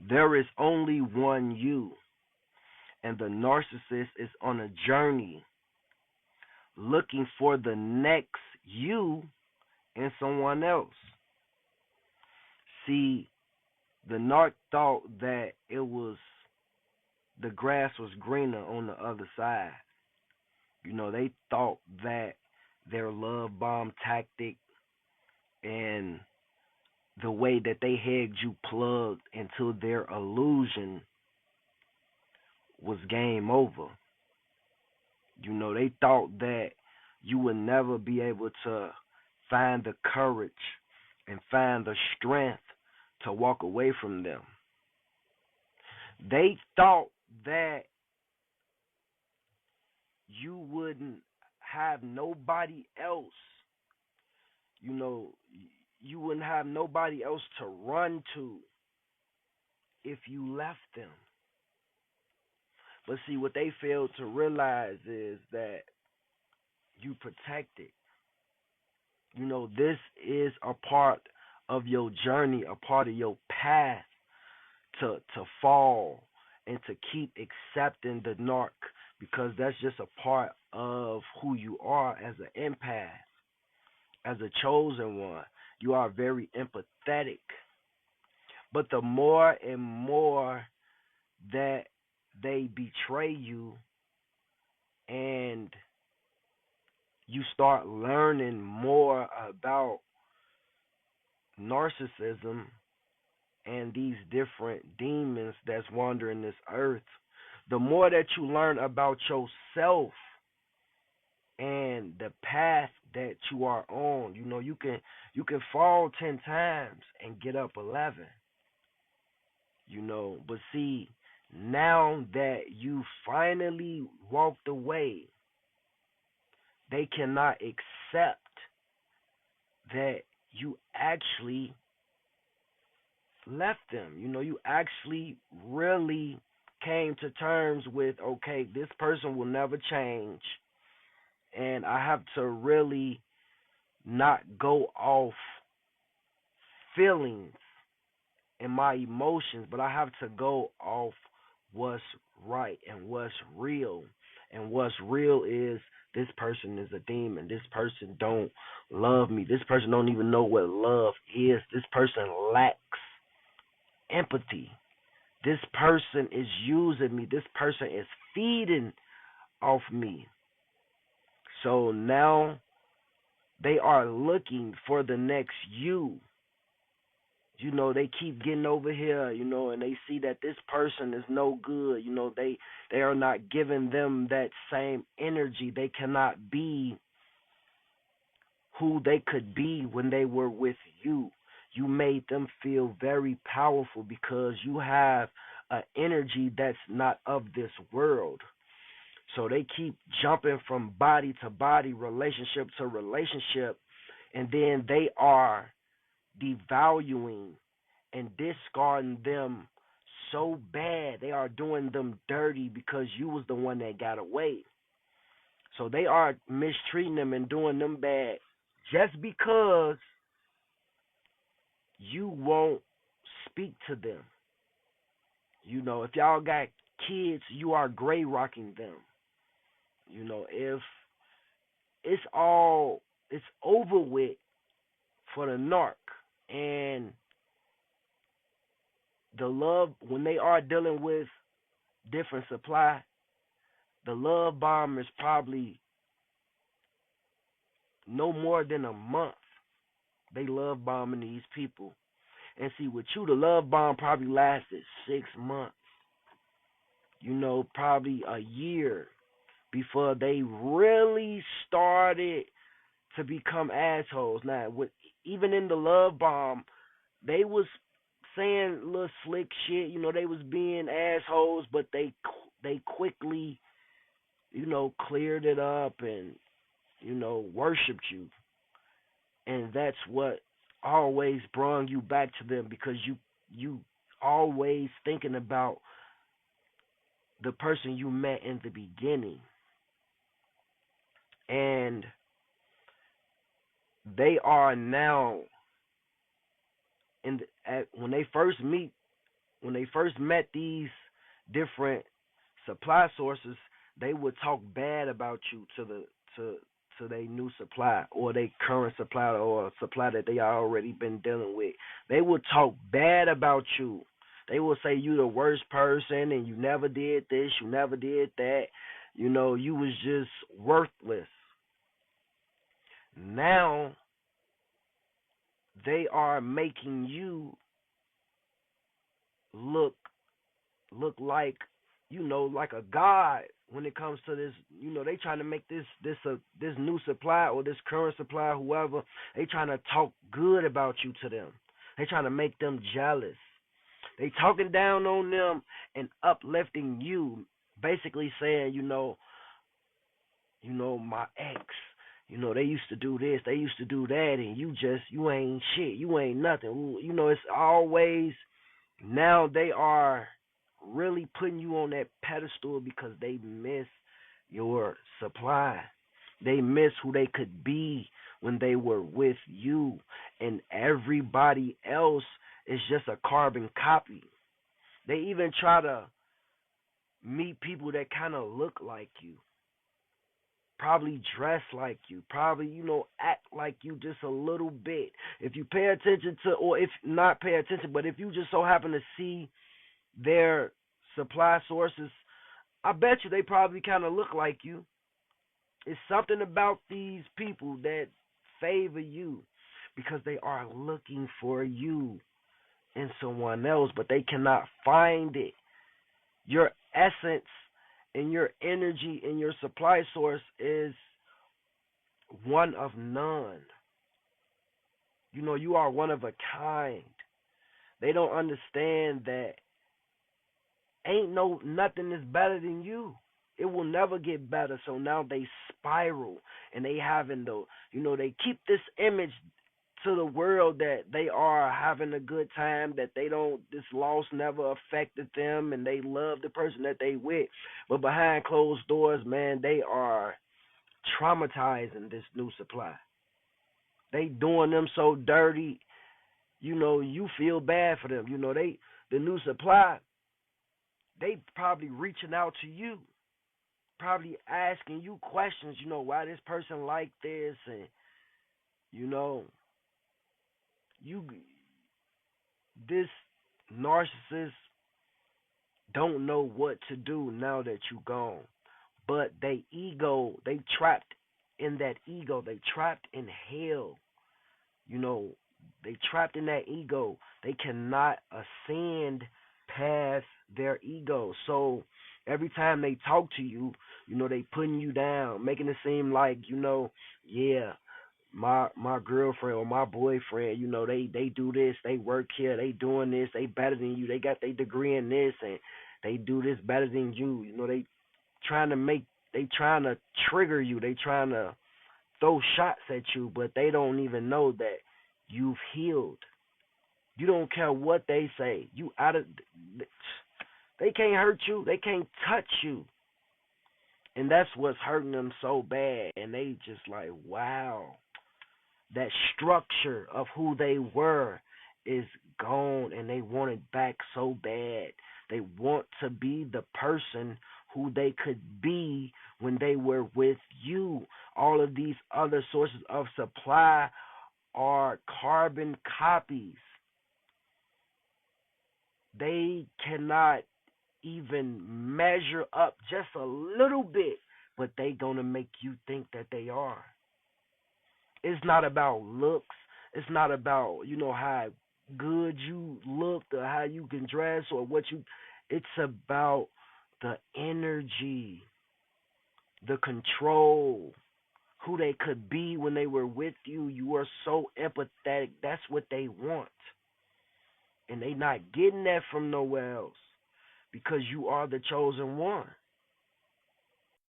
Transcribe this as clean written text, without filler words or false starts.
There is only one you, and the narcissist is on a journey looking for the next you in someone else. See, the narc thought that it was the grass was greener on the other side. They thought that their love bomb tactic and the way that they had you plugged into their illusion was game over. They thought that you would never be able to find the courage and find the strength to walk away from them. They thought that you wouldn't have nobody else, you know, you wouldn't have nobody else to run to if you left them. But see, what they failed to realize is that you protected. This is a part of your journey, a part of your path to fall and to keep accepting the narc because that's just a part of who you are as an empath, as a chosen one. You are very empathetic. But the more and more that they betray you and you start learning more about narcissism and these different demons that's wandering this earth, the more that you learn about yourself and the path that you are on, you can fall 10 times and get up 11. But see, now that you finally walked away, they cannot accept that you actually left them. You actually really came to terms with, okay, this person will never change, and I have to really not go off feelings and my emotions, but I have to go off what's right and what's real. And what's real is this person is a demon. This person don't love me. This person don't even know what love is. This person lacks empathy. This person is using me. This person is feeding off me. So now they are looking for the next you. They keep getting over here, and they see that this person is no good. They are not giving them that same energy. They cannot be who they could be when they were with you. You made them feel very powerful because you have an energy that's not of this world. So they keep jumping from body to body, relationship to relationship, and then they are devaluing and discarding them so bad. They are doing them dirty because you was the one that got away. So they are mistreating them and doing them bad just because you won't speak to them. If y'all got kids, you are gray rocking them. If it's over with for the narc, and the love, when they are dealing with different supply, the love bomb is probably no more than a month. They love bombing these people. And see, with you, the love bomb probably lasted 6 months, probably a year before they really started to become assholes. Now, even in the love bomb, they was saying little slick shit. They was being assholes, but they quickly, cleared it up and worshipped you, and that's what always brought you back to them because you always thinking about the person you met in the beginning, and they are now when they first meet when they first met these different supply sources, they would talk bad about you to to their new supply or their current supply or a supply that they already been dealing with. They would talk bad about you. They will say you the worst person and you never did this, you never did that. You know, you was just worthless. Now they are making you look like, you know, like a god when it comes to this. You know, they trying to make this new supply or this current supply, whoever, they trying to talk good about you to them. They trying to make them jealous. They talking down on them and uplifting you, basically saying, my ex, they used to do this, they used to do that, and you ain't shit, you ain't nothing. It's always, now they are really putting you on that pedestal because they miss your supply. They miss who they could be when they were with you, and everybody else is just a carbon copy. They even try to meet people that kind of look like you, probably dress like you, probably, act like you just a little bit. If you pay attention to, or if not pay attention, but if you just so happen to see their supply sources, I bet you they probably kind of look like you. It's something about these people that favor you because they are looking for you in someone else, but they cannot find it. Your essence and your energy and your supply source is one of none. You are one of a kind. They don't understand that ain't nothing is better than you. It will never get better. So now they spiral and they having they keep this image to the world that they are having a good time, that this loss never affected them and they love the person that they with. But behind closed doors, man, they are traumatizing this new supply. They doing them so dirty, you feel bad for them. The new supply, they probably reaching out to you, probably asking you questions, why this person like this, and you know, you this narcissist don't know what to do now that you gone. But they trapped in that ego. They trapped in hell. You know, they trapped in that ego. They cannot ascend past their ego. So every time they talk to you, they putting you down, making it seem like, yeah, my girlfriend or my boyfriend, they do this, they work here, they doing this, they better than you, they got their degree in this, and they do this better than you. Trying to make, they trying to trigger you, they trying to throw shots at you, but they don't even know that you've healed. You don't care what they say. You out of, they can't hurt you, they can't touch you. And that's what's hurting them so bad. And they just like, wow, that structure of who they were is gone, and they want it back so bad. They want to be the person who they could be when they were with you. All of these other sources of supply are carbon copies. They cannot even measure up just a little bit, but they gonna make you think that they are. It's not about looks. It's not about, how good you look or how you can dress or what you. It's about the energy, the control, who they could be when they were with you. You are so empathetic. That's what they want. And they not getting that from nowhere else because you are the chosen one.